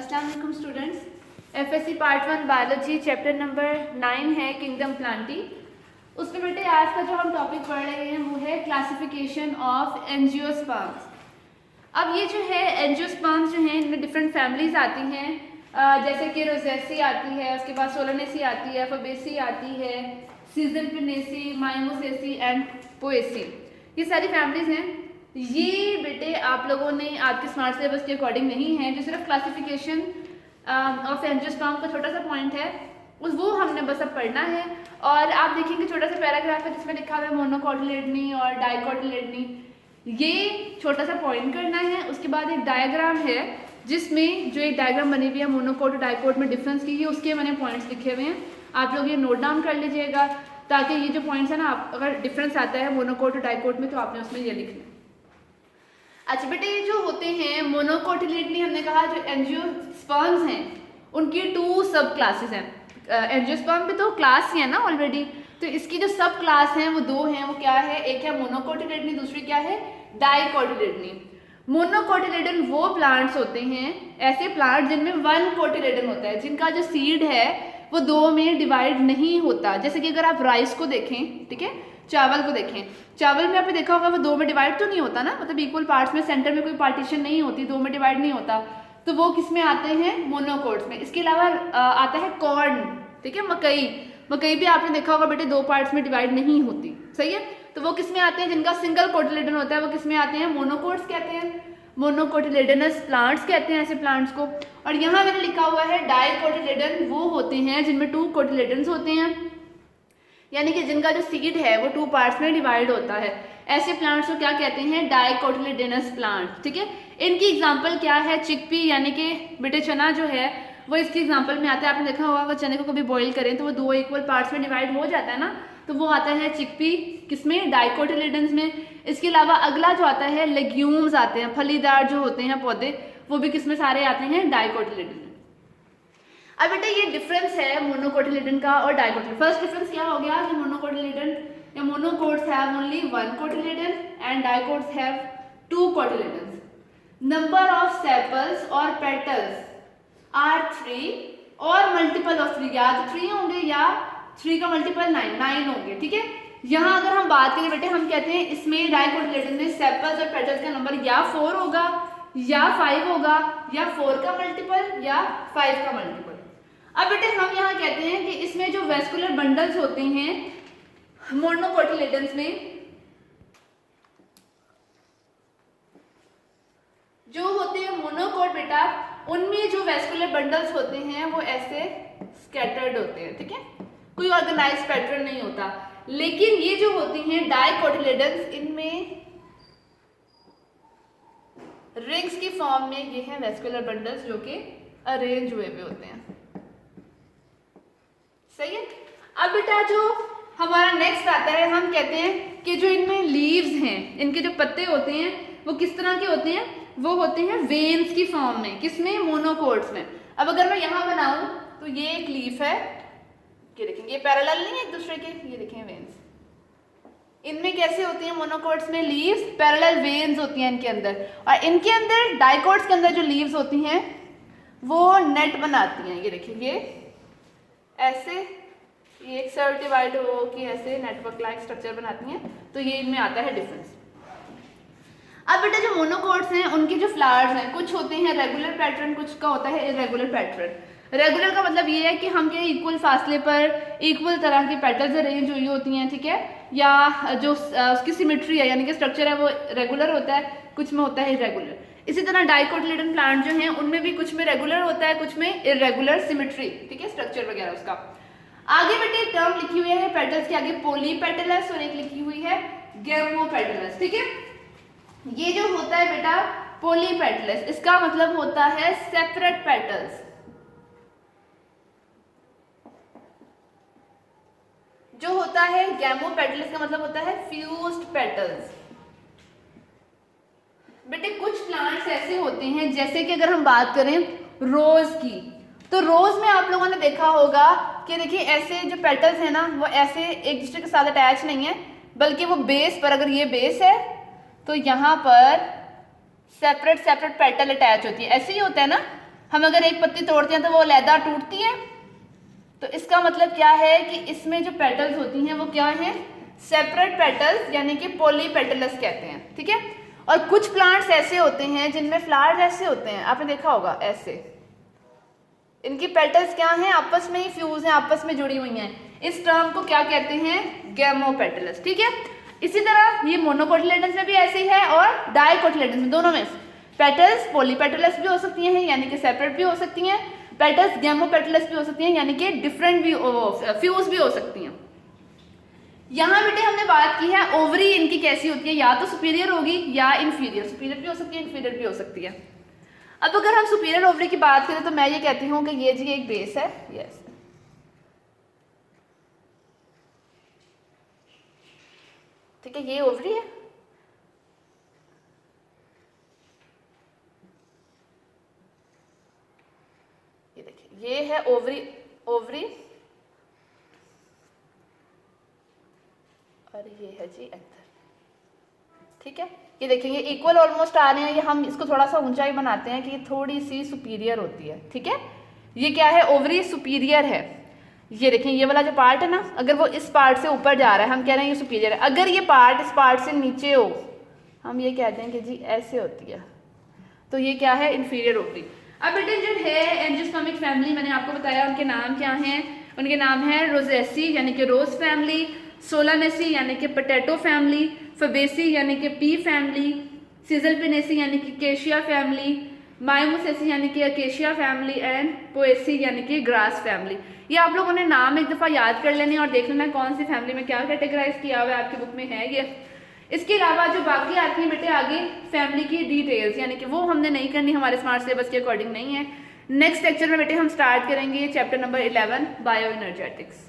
अस्सलाम वालेकुम students. FSc part 1 biology chapter number 9 है किंगडम प्लांटी। उसमें बेटे आज का जो हम टॉपिक पढ़ रहे हैं वो है क्लासिफिकेशन ऑफ एंजियोस्पर्म्स। अब ये जो है एंजियोस्पर्म्स जो हैं इनमें डिफरेंट फैमिलीज आती हैं, जैसे कि रोजेसी आती है, उसके बाद सोलानेसी आती है, फबेसी आती है, सीजनपिनेसी, माइमोसेसी एंड पोएसी। ये सारी फैमिलीज हैं। ये बेटे आप लोगों ने आपके स्मार्ट सिलेबस के अकॉर्डिंग नहीं है, जो सिर्फ क्लासिफिकेशन ऑफ एंजियोस्पर्म का छोटा सा पॉइंट है वो हमने बस अब पढ़ना है। और आप देखेंगे छोटा सा पैराग्राफ है जिसमें लिखा हुआ है मोनोकोटिलेडनी और डाइकोटिलेडनी। ये छोटा सा पॉइंट करना है। उसके बाद एक डायग्राम है जिसमें जो एक डायग्राम बनी हुई है मोनोकोट और डाइकोट में डिफरेंस की, उसके मैंने पॉइंट्स लिखे हुए हैं, आप लोग ये नोट डाउन कर लीजिएगा ताकि ये जो पॉइंट्स है ना, अगर डिफरेंस आता है मोनोकोट और डाइकोट में तो आपने उसमें ये लिखना। अच्छा बेटे, ये जो होते हैं मोनोकोटिलेडनी, हमने कहा जो एंजियोस्पर्म्स हैं उनकी 2 सब क्लासेस हैं। एंजियोस्पर्म भी तो क्लास ही है ना ऑलरेडी, तो इसकी जो सब क्लास हैं वो 2 हैं। वो क्या है, एक है मोनोकोटिलेडनी, दूसरी क्या है डाइकोटिलेडनी। मोनोकोटिलेडन वो प्लांट्स होते हैं, ऐसे प्लांट जिनमें 1 कोटिलेडन होता है, जिनका जो सीड है वो 2 में डिवाइड नहीं होता। जैसे कि अगर आप राइस को देखें, ठीक है, चावल को देखें, चावल में आपने देखा होगा वो 2 में डिवाइड तो नहीं होता ना, मतलब इक्वल पार्ट्स में, सेंटर में कोई पार्टीशन नहीं होती, 2 में डिवाइड नहीं होता, तो वो किस में आते हैं, मोनोकोट्स में। इसके अलावा आता है कॉर्न, ठीक है, मकई। मकई भी आपने देखा होगा बेटे 2 पार्ट्स में डिवाइड नहीं होती, सही है। तो वो किस में आते हैं, जिनका सिंगल कोटिलेडन होता है वो किस में आते हैं, मोनोकोट्स कहते हैं, मोनोकोटिलेडनस प्लांट्स कहते हैं ऐसे प्लांट्स को। और यहाँ मैंने लिखा हुआ है डाइकोटिलेडन, वो होते हैं जिनमें 2 कोटिलेडन्स होते हैं, यानी कि जिनका जो सीड है वो 2 पार्ट्स में डिवाइड होता है। ऐसे प्लांट्स को क्या कहते हैं, डाइकोटिलेडनस प्लांट, ठीक है। इनकी एग्जांपल क्या है, चिकपी, यानी कि बेटे चना जो है वो इसकी एग्जांपल में आता है। आपने देखा होगा अगर चने को कभी बॉईल करें तो वो 2 इक्वल पार्ट्स में डिवाइड हो जाता है ना, तो वो आता है चिकपी, किसमें, डाइकोटिलेडन्स में। इसके अलावा अगला जो आता है लेग्यूम्स आते हैं, फलीदार जो होते हैं पौधे, वो भी किसमें सारे आते हैं, डाइकोटिलेडन में। अब बेटा ये डिफरेंस है मोनोकोटिलेडन का और डाइकोटिलेडन। फर्स्ट डिफरेंस क्या हो गया कि मोनोकोटिलेडन या monocots have only 1 cotyledon and dicots have 2 cotyledons. Number of sepals और पेटल्स आर 3 और मल्टीपल ऑफ 3, या तो 3 होंगे या 3 का मल्टीपल 9 होंगे, ठीक है। यहाँ अगर हम बात करें बेटे, हम कहते हैं इसमें डाइकोटिलेडन में सेपल्स और पेटल्स का नंबर या 4 होगा या 5 होगा, या 4 का मल्टीपल या 5 का मल्टीपल। अब बेटे हम यहाँ कहते हैं कि इसमें जो वेस्कुलर बंडल्स होते हैं मोनोकोटिलेडन्स में, जो होते हैं मोनोकोट बेटा, उनमें जो वेस्कुलर बंडल्स होते हैं वो ऐसे स्कैटर्ड होते हैं, ठीक है, कोई ऑर्गेनाइज्ड पैटर्न नहीं होता। लेकिन ये जो होती हैं डाइकोटिलेडन्स, इनमें रिंग्स की फॉर्म में ये है वेस्कुलर बंडल्स जो कि अरेंज हुए हुए होते हैं, सही है। अब बेटा जो हमारा नेक्स्ट आता है, हम कहते हैं कि जो इनमें लीव्स हैं, इनके जो पत्ते होते हैं वो किस तरह के होते हैं, वो होते हैं वेन्स की फॉर्म में, किसमें, मोनोकोट्स में। अब अगर मैं यहाँ बनाऊं तो ये एक लीफ है, ये देखेंगे, ये पैरेलल नहीं है एक दूसरे के, ये देखें वेन्स। इनमें कैसे होती हैं मोनोकोट्स में लीव्स, पैरेलल वेन्स होती हैं इनके अंदर। और इनके अंदर डाइकोट्स के अंदर जो लीव्स होती हैं वो नेट बनाती हैं, ये देखिए, ये ऐसे, ये एक सेल डिवाइड हो कि ऐसे नेटवर्क लाइक स्ट्रक्चर बनाती हैं, तो ये इनमें आता है डिफरेंस। अब बेटा जो मोनोकोट्स हैं उनके जो फ्लावर्स हैं, कुछ होते हैं रेगुलर पैटर्न, कुछ का होता है इरेगुलर पैटर्न। रेगुलर का मतलब ये है कि हम के इक्वल फासले पर इक्वल तरह की पेटल्स अरेंज हुई होती हैं, ठीक है, या जो उसकी सिमेट्री है यानी कि स्ट्रक्चर है वो रेगुलर होता है, कुछ में होता है इरेगुलर। इसी तरह डाइकोटिलेडन प्लांट जो हैं उनमें भी कुछ में रेगुलर होता है, कुछ में इरेगुलर सिमेट्री, ठीक है, स्ट्रक्चर वगैरह उसका। आगे बेटे टर्म लिखी हुई है पेटल्स के आगे, पॉलीपेटलस, और एक लिखी हुई है गैमोपेटलस, ठीक है। ये जो होता है बेटा पॉलीपेटलस, इसका मतलब होता है सेपरेट पेटल्स। जो होता है गैमोपेटलस का मतलब होता है फ्यूज्ड पेटल्स। बेटे कुछ प्लांट्स ऐसे होते हैं, जैसे कि अगर हम बात करें रोज की, तो रोज में आप लोगों ने देखा होगा कि देखिए ऐसे जो पेटल्स है ना वो ऐसे एक दूसरे के साथ अटैच नहीं है, बल्कि वो बेस पर, अगर ये बेस है तो यहाँ पर सेपरेट सेपरेट पेटल अटैच होती है, ऐसे ही होता है ना, हम अगर एक पत्ती तोड़ते हैं तो वो अलहदा टूटती है। तो इसका मतलब क्या है कि इसमें जो पेटल्स होती हैं वो क्या हैं, सेपरेट पेटल्स, यानी कि पॉलीपेटलस कहते हैं, ठीक है। और कुछ प्लांट्स ऐसे होते हैं जिनमें फ्लावर्स ऐसे होते हैं, आपने देखा होगा ऐसे, इनकी पेटल्स क्या हैं, आपस में ही फ्यूज हैं, आपस में जुड़ी हुई हैं। इस टर्म को क्या कहते हैं, गैमोपेटलस, ठीक है। इसी तरह ये मोनोकोटिलेडन्स में भी ऐसे ही है और डाइकोटिलेडन्स में, दोनों में पेटल्स पॉलीपेटलस भी हो सकती हैं, यानी कि सेपरेट भी हो सकती हैं, पेटल्स गैमोपेटलस भी हो सकती हैं, यानी कि डिफरेंट भी, फ्यूज भी हो सकती हैं। यहाँ बेटे हमने बात की है ओवरी इनकी कैसी होती है, या तो सुपीरियर होगी या इंफीरियर, सुपीरियर भी हो सकती है, इंफीरियर भी हो सकती है। अब अगर हम सुपीरियर ओवरी की बात करें तो मैं ये कहती हूँ कि ये जी एक बेस है, यस, ठीक है, ये ओवरी है, ये देखिए ये है ओवरी, ओवरी, और ये है जी एंथर, ठीक है। ये देखेंगे इक्वल ऑलमोस्ट आ रहे हैं, ये हम इसको थोड़ा सा ऊंचाई बनाते हैं कि ये थोड़ी सी सुपीरियर होती है, ठीक है। ये क्या है, ओवरी सुपीरियर है। ये देखें ये वाला जो पार्ट है ना, अगर वो इस पार्ट से ऊपर जा रहा है हम कह रहे हैं ये सुपीरियर है। अगर ये पार्ट इस पार्ट से नीचे हो हम ये कहते हैं कि जी ऐसे होती है, तो ये क्या है, इंफीरियर ओवरी। अब बेटे जो है एंजियोस्पर्मिक फैमिली मैंने आपको बताया, उनके नाम क्या हैं, उनके नाम हैं रोजेसी यानी कि रोज फैमिली, सोलानेसी यानी कि पोटैटो फैमिली, फबेसी यानी कि पी फैमिली, सिजलपिनेसी यानी कि केशिया फैमिली, मायोमोसेसी यानी कि अकेशिया फैमिली, एंड पोएसी यानी कि ग्रास फैमिली। ये आप लोगों ने नाम एक दफ़ा याद कर लेने और देख लेना कौन सी फैमिली में क्या कैटेगराइज किया हुआ है, आपकी बुक में है ये। इसके अलावा जो बाकी आती है बेटे आगे फैमिली की डिटेल्स, यानी कि वो हमने नहीं करनी, हमारे स्मार्ट सिलेबस के अकॉर्डिंग नहीं है। नेक्स्ट लेक्चर में बेटे हम स्टार्ट करेंगे चैप्टर नंबर 11 बायो एनर्जेटिक्स।